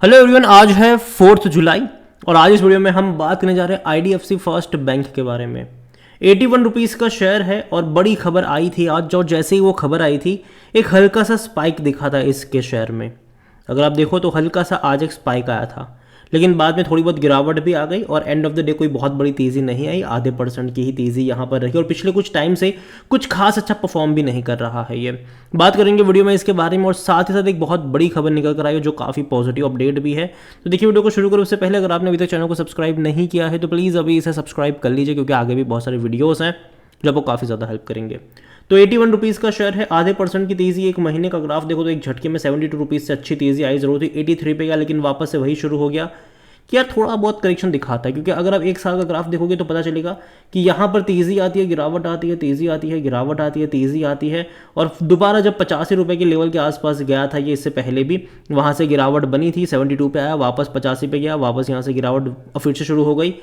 Hello everyone, आज है 4 जुलाई और आज इस वीडियो में हम बात करने जा रहे हैं आईडीएफसी फर्स्ट बैंक के बारे में। 81 रुपीज़ का शेयर है और बड़ी खबर आई थी आज, जो जैसे ही वो खबर आई थी एक हल्का सा स्पाइक दिखा था इसके शेयर में। अगर आप देखो तो हल्का सा आज एक स्पाइक आया था, लेकिन बाद में थोड़ी बहुत गिरावट भी आ गई और एंड ऑफ द डे कोई बहुत बड़ी तेज़ी नहीं आई, आधे % की ही तेज़ी यहाँ पर रही और पिछले कुछ टाइम से कुछ खास अच्छा परफॉर्म भी नहीं कर रहा है। ये बात करेंगे वीडियो में इसके बारे में और साथ ही साथ एक बहुत बड़ी खबर निकल कर आई है जो काफ़ी पॉजिटिव अपडेट भी है। तो देखिए वीडियो को शुरू करो उससे पहले अगर आपने अभी तक चैनल को सब्सक्राइब नहीं किया है तो प्लीज़ अभी इसे सब्सक्राइब कर लीजिए, क्योंकि आगे भी बहुत सारे वीडियोज़ हैं जो आपको काफ़ी ज़्यादा हेल्प करेंगे। तो 81 रुपीज़ का शेयर है, आधे % की तेज़ी। एक महीने का ग्राफ देखो तो एक झटके में 72 रुपीज़ से अच्छी तेज़ी आई जरूर थी, 83 पे गया लेकिन वापस से वही शुरू हो गया कि यार थोड़ा बहुत करेक्शन दिखाता है। क्योंकि अगर आप एक साल का ग्राफ देखोगे तो पता चलेगा कि यहाँ पर तेज़ी आती है, गिरावट आती है, तेज़ी आती है, गिरावट आती है, तेज़ी आती है और दोबारा जब 85 रुपये के लेवल के आसपास गया था ये, इससे पहले भी वहाँ से गिरावट बनी थी, 72 पे आया, वापस 85 पे गया, वापस यहाँ से गिरावट फिर से शुरू हो गई।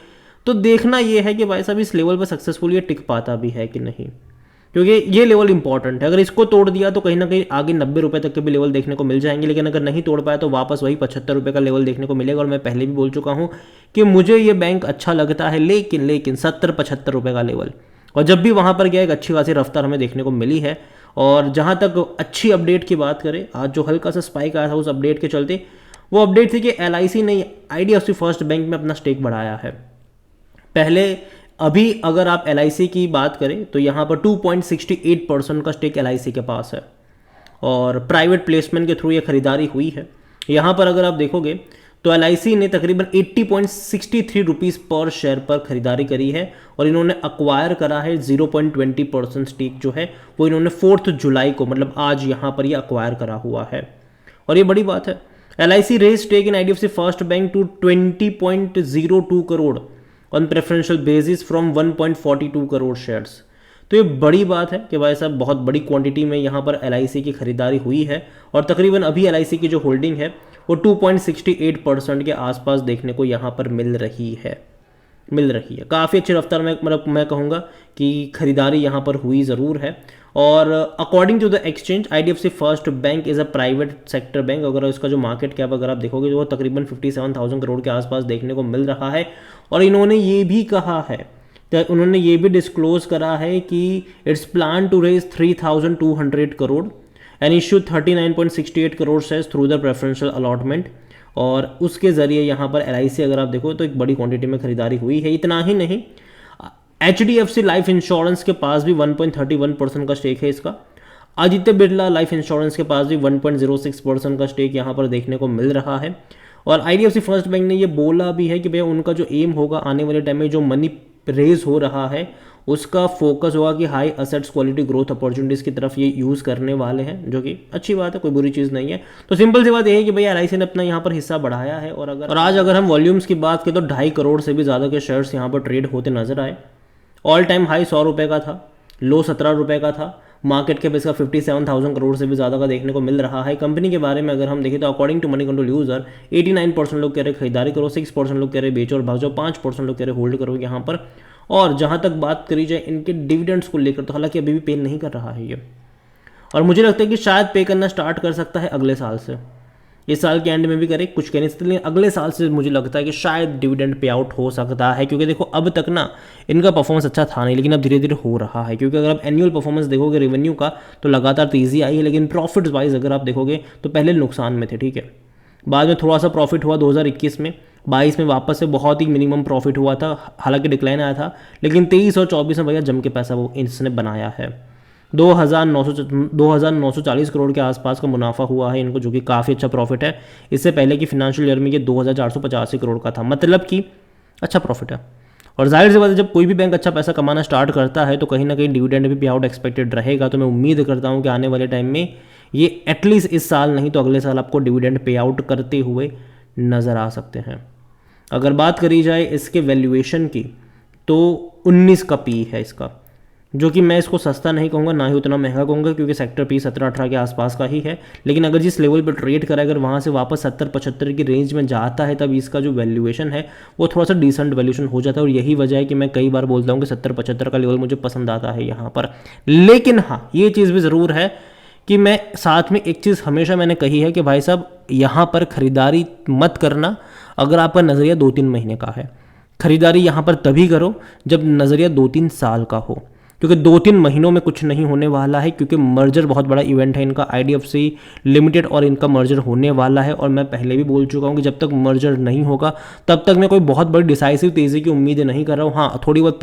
तो देखना ये है कि भाई साहब इस लेवल पर सक्सेसफुल ये टिक पाता भी है कि नहीं, क्योंकि ये लेवल इंपॉर्टेंट है। अगर इसको तोड़ दिया तो कहीं ना कहीं आगे 90 रुपये तक के भी लेवल देखने को मिल जाएंगे, लेकिन अगर नहीं तोड़ पाया तो वापस वही 75 रुपये का लेवल देखने को मिलेगा। और मैं पहले भी बोल चुका हूँ कि मुझे ये बैंक अच्छा लगता है, लेकिन 70-75 रुपये का लेवल, और जब भी वहाँ पर गया एक अच्छी खासी रफ्तार हमें देखने को मिली है। और जहाँ तक अच्छी अपडेट की बात करें, आज जो हल्का सा स्पाइक आया था उस अपडेट के चलते, वो अपडेट थी कि LIC ने IDFC फर्स्ट बैंक में अपना स्टेक बढ़ाया है। पहले अभी अगर आप LIC की बात करें तो यहाँ पर 2.68% का स्टेक LIC के पास है और प्राइवेट प्लेसमेंट के थ्रू ये खरीदारी हुई है। यहाँ पर अगर आप देखोगे तो LIC ने तकरीबन 80.63 रुपीज़ पर शेयर पर खरीदारी करी है और इन्होंने अक्वायर करा है 0.20% स्टेक जो है वो इन्होंने 4 जुलाई को, मतलब आज यहाँ पर ये अक्वायर करा हुआ है और ये बड़ी बात है। LIC raise stake in IDFC first bank to 20.02 crore on preferential basis from 1.42 crore shares. तो ये बड़ी बात है कि भाई साहब बहुत बड़ी क्वांटिटी में यहाँ पर LIC की खरीदारी हुई है और तकरीबन अभी LIC की जो होल्डिंग है वो 2.68% के आसपास देखने को यहाँ पर मिल रही है। काफ़ी अच्छी रफ्तार में, मतलब मैं कहूँगा कि खरीदारी यहाँ पर हुई ज़रूर है। और according to the exchange IDFC first bank is a private sector bank. अगर इसका जो मार्केट कैप अगर आप देखोगे तो वो तकरीबन 57,000 करोड़ के आसपास देखने को मिल रहा है। और इन्होंने ये भी कहा है, तो उन्होंने ये भी डिस्क्लोज करा है कि its plan to raise 3,200 crore and issue 39.68 crore shares through the preferential allotment. और उसके ज़रिए यहाँ पर LIC अगर आप देखो तो एक बड़ी क्वांटिटी में खरीदारी हुई है। इतना ही नहीं, HDFC लाइफ इंश्योरेंस के पास भी 1.31% का स्टेक है इसका। आदित्य बिरला लाइफ इंश्योरेंस के पास भी 1.06% का स्टेक यहाँ पर देखने को मिल रहा है। और IDFC फर्स्ट बैंक ने ये बोला भी है कि भैया उनका जो एम होगा आने वाले टाइम में जो मनी रेज हो रहा है उसका फोकस होगा कि high assets quality growth opportunities की तरफ ये यूज़ करने वाले हैं, जो कि अच्छी बात है, कोई बुरी चीज़ नहीं है। तो सिंपल सी बात यह है कि भैया LIC ने अपना यहाँ पर हिस्सा बढ़ाया है। और आज अगर हम वॉल्यूम्स की बात करें तो 2.5 करोड़ से भी ज़्यादा के शेयर्स यहाँ पर ट्रेड होते नजर आए। ऑल टाइम हाई 100 रुपये का था, लो 17 रुपये का था। मार्केट कैप इसका 57,000 करोड़ से भी ज़्यादा का देखने को मिल रहा है। कंपनी के बारे में अगर हम देखें तो according to Moneycontrol user 89% लोग कह रहे खरीदारी करो, 6% लोग कह रहे बेचो और भाग जाओ, 5% लोग कह रहे होल्ड करो यहाँ पर। और जहाँ तक बात करी जाए इनके डिविडेंड्स को लेकर तो हालांकि अभी भी पे नहीं कर रहा है ये, और मुझे लगता है कि शायद पे करना स्टार्ट कर सकता है अगले साल से। इस साल के एंड में भी करे कुछ कहने से, लेकिन अगले साल से मुझे लगता है कि शायद डिविडेंड पे आउट हो सकता है। क्योंकि देखो अब तक ना इनका परफॉर्मेंस अच्छा था नहीं, लेकिन अब धीरे धीरे हो रहा है। क्योंकि अगर आप एनुअल परफॉर्मेंस देखोगे रेवेन्यू का तो लगातार तेज़ी आई है, लेकिन प्रॉफिट्स वाइज अगर आप देखोगे तो पहले नुकसान में थे, ठीक है। बाद में थोड़ा सा प्रॉफिट हुआ 2021 में, 22 में वापस से बहुत ही मिनिमम प्रॉफिट हुआ था, हालांकि डिक्लाइन आया था, लेकिन 23 और 24 में भैया जम के पैसा वो इसने बनाया है। 2,940 करोड़ के आसपास का मुनाफा हुआ है इनको, जो कि काफ़ी अच्छा प्रॉफिट है। इससे पहले की फिनेंशियल ईयर में ये 2,485 करोड़ का था, मतलब कि अच्छा प्रॉफिट है। और जाहिर सी बात है जब कोई भी बैंक अच्छा पैसा कमाना स्टार्ट करता है तो कहीं ना कहीं डिविडेंड भी पे आउट एक्सपेक्टेड रहेगा। तो मैं उम्मीद करता हूँ कि आने वाले टाइम में ये एटलीस्ट इस साल नहीं तो अगले साल आपको डिविडेंड पे आउट करते हुए नज़र आ सकते हैं। अगर बात करी जाए इसके वैल्यूएशन की तो 19 का पी है इसका, जो कि मैं इसको सस्ता नहीं कहूँगा ना ही उतना महंगा कहूँगा, क्योंकि सेक्टर पी 17-18 के आसपास का ही है। लेकिन अगर जिस लेवल पर ट्रेड करा अगर वहाँ से वापस 70-75 की रेंज में जाता है तब इसका जो वैल्यूएशन है वो थोड़ा सा डिसेंट वैल्यूएशन हो जाता है। और यही वजह है कि मैं कई बार बोलता हूँ कि 70-75 का लेवल मुझे पसंद आता है यहाँ पर। लेकिन हाँ, ये चीज़ भी ज़रूर है कि मैं साथ में एक चीज़ हमेशा मैंने कही है कि भाई साहब यहाँ पर ख़रीदारी मत करना अगर आपका नज़रिया 2-3 महीने का है। ख़रीदारी यहाँ पर तभी करो जब नज़रिया 2-3 साल का हो, क्योंकि 2-3 महीनों में कुछ नहीं होने वाला है, क्योंकि मर्जर बहुत बड़ा इवेंट है इनका, IDFC लिमिटेड और इनका मर्जर होने वाला है। और मैं पहले भी बोल चुका हूँ कि जब तक मर्जर नहीं होगा तब तक मैं कोई बहुत बड़ी डिसाइसिव तेज़ी की उम्मीद नहीं कर रहा हूँ। हाँ, थोड़ी बहुत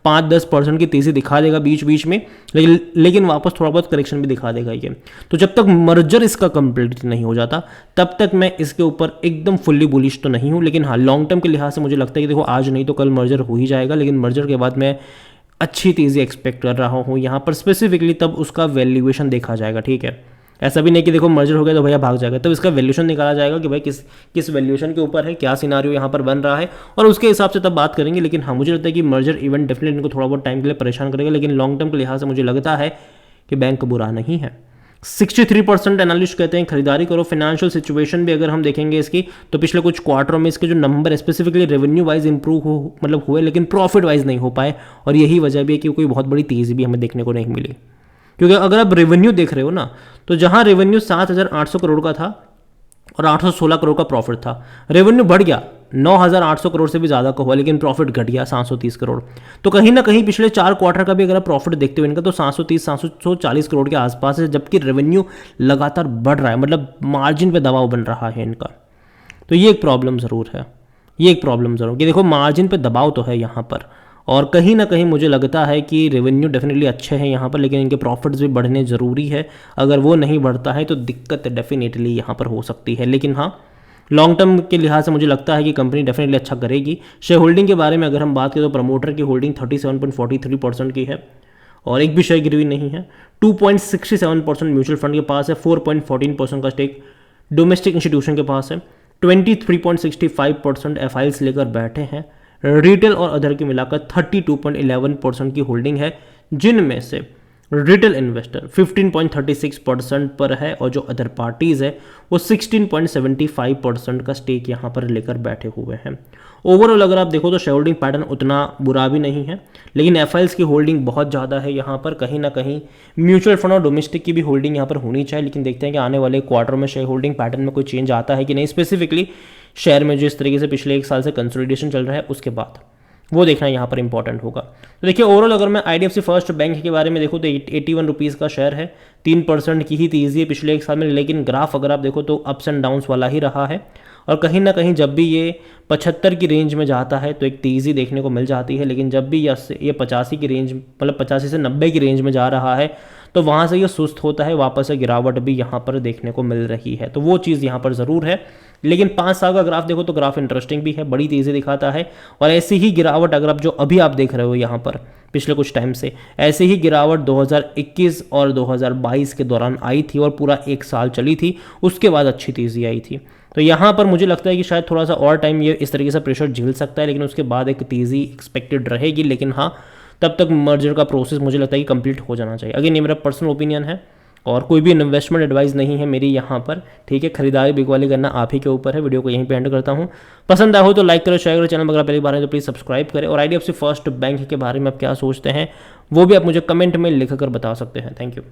5-10% की तेज़ी दिखा देगा बीच बीच में, लेकिन वापस थोड़ा बहुत करेक्शन भी दिखा देगा ये। तो जब तक मर्जर इसका कंप्लीट नहीं हो जाता तब तक मैं इसके ऊपर एकदम फुल्ली बुलिश तो नहीं हूँ। लेकिन हाँ, लॉन्ग टर्म के लिहाज से मुझे लगता है कि देखो आज नहीं तो कल मर्जर हो ही जाएगा, लेकिन मर्जर के बाद मैं अच्छी तेज़ी एक्सपेक्ट कर रहा हूँ यहाँ पर स्पेसिफिकली। तब उसका वैल्यूएशन देखा जाएगा, ठीक है। ऐसा भी नहीं कि देखो मर्जर हो गया तो भैया भाग जाएगा, तब इसका वैल्यूएशन निकाला जाएगा कि भाई किस वैल्यूएशन के ऊपर है, क्या सिनारियो यहाँ पर बन रहा है, और उसके हिसाब से तब बात करेंगे। लेकिन हाँ, मुझे लगता है कि मर्जर इवेंट डेफिनेटली इनको थोड़ा बहुत टाइम के लिए परेशान करेगा, लेकिन लॉन्ग टर्म के लिहाज से मुझे लगता है कि बैंक बुरा नहीं है। 63% एनालिस्ट कहते हैं खरीदारी करो। फाइनेंशियल सिचुएशन भी अगर हम देखेंगे इसकी, तो पिछले कुछ क्वार्टरों में इसके जो number specifically revenue wise improve हुए, लेकिन प्रॉफिट वाइज नहीं हो पाए। और यही वजह भी है कि कोई बहुत बड़ी तेज़ी भी हमें देखने को नहीं मिली, क्योंकि अगर आप रेवेन्यू देख रहे हो ना, तो जहां रेवेन्यू 7,800 करोड़ का था और 816 करोड़ का प्रॉफिट था, रेवेन्यू बढ़ गया 9,800 करोड़ से भी ज़्यादा का हुआ, लेकिन प्रॉफिट घट गया 730 करोड़। तो कहीं ना कहीं पिछले 4 क्वार्टर का भी अगर आप प्रॉफिट देखते हो इनका, तो 730-740 करोड़ के आसपास है, जबकि रेवेन्यू लगातार बढ़ रहा है, मतलब मार्जिन पे दबाव बन रहा है इनका। तो ये एक प्रॉब्लम ज़रूर है, ये एक प्रॉब्लम ज़रूर कि देखो मार्जिन पे दबाव तो है यहाँ पर, और कहीं ना कहीं मुझे लगता है कि रेवेन्यू डेफिनेटली अच्छे हैं यहाँ पर, लेकिन इनके प्रॉफिट्स भी बढ़ने ज़रूरी है। अगर वो नहीं बढ़ता है तो दिक्कत डेफिनेटली यहाँ पर हो सकती है। लेकिन हाँ, लॉन्ग टर्म के लिहाज से मुझे लगता है कि कंपनी डेफिनेटली अच्छा करेगी। शेयर होल्डिंग के बारे में अगर हम बात करें तो प्रमोटर की होल्डिंग 37.43% की है और एक भी शेयर गिरवी नहीं है। 2.67% म्यूचुअल फंड के पास है, 4.14% का स्टेक डोमेस्टिक इंस्टीट्यूशन के पास है, 23.65% एफआईएल्स लेकर बैठे हैं। रिटेल और अदर की मिलाकर 32.11% की होल्डिंग है, जिनमें से रिटेल इन्वेस्टर 15.36% पर है और जो अदर पार्टीज है वो 16.75% का स्टेक यहाँ पर लेकर बैठे हुए हैं। ओवरऑल अगर आप देखो तो शेयर होल्डिंग पैटर्न उतना बुरा भी नहीं है, लेकिन एफआईएल्स की होल्डिंग बहुत ज़्यादा है यहाँ पर। कहीं ना कहीं म्यूचुअल फंड और डोमेस्टिक की भी होल्डिंग यहाँ पर होनी चाहिए, लेकिन देखते हैं कि आने वाले क्वार्टर में शेयर होल्डिंग पैटर्न में कोई चेंज आता है कि नहीं, स्पेसिफिकली शेयर में जो इस तरीके से पिछले 1 साल से कंसोलिडेशन चल रहा है उसके बाद वो देखना यहाँ पर इंपॉर्टेंट होगा। तो देखिए ओवरऑल अगर मैं IDFC फर्स्ट बैंक के बारे में देखूँ तो 81 रुपीज़ का शेयर है, 3% की ही तेज़ी है पिछले 1 साल में, लेकिन ग्राफ अगर आप देखो तो अप्स एंड डाउन्स वाला ही रहा है। और कहीं ना कहीं जब भी ये 75 की रेंज में जाता है तो एक तेज़ी देखने को मिल जाती है, लेकिन जब भी ये 85 की रेंज, मतलब 85 से 90 की रेंज में जा रहा है तो वहाँ से ये सुस्त होता है, वापस से गिरावट भी यहाँ पर देखने को मिल रही है। तो वो चीज़ यहाँ पर ज़रूर है, लेकिन 5 साल का ग्राफ देखो तो ग्राफ इंटरेस्टिंग भी है, बड़ी तेज़ी दिखाता है। और ऐसी ही गिरावट अगर आप जो अभी आप देख रहे हो यहाँ पर पिछले कुछ टाइम से, ऐसे ही गिरावट 2021 और 2022 के दौरान आई थी और पूरा 1 साल चली थी, उसके बाद अच्छी तेज़ी आई थी। तो यहाँ पर मुझे लगता है कि शायद थोड़ा सा और टाइम ये इस तरीके से प्रेशर झेल सकता है, लेकिन उसके बाद एक तेज़ी एक्सपेक्टेड रहेगी। लेकिन हाँ, तब तक मर्जर का प्रोसेस मुझे लगता है कि कंप्लीट हो जाना चाहिए। अगेन ये मेरा पर्सनल ओपिनियन है और कोई भी इन्वेस्टमेंट एडवाइस नहीं है मेरी यहाँ पर, ठीक है। खरीदारी बिकवाली करना आप ही के ऊपर है। वीडियो को यहीं पे एंड करता हूँ। पसंद आया हो तो लाइक करो, शेयर करो, चैनल अगर पहली बार है तो प्लीज़ सब्सक्राइब करें। और IDFC फर्स्ट बैंक के बारे में आप क्या सोचते हैं वो भी आप मुझे कमेंट में लिख कर बता सकते हैं। Thank you.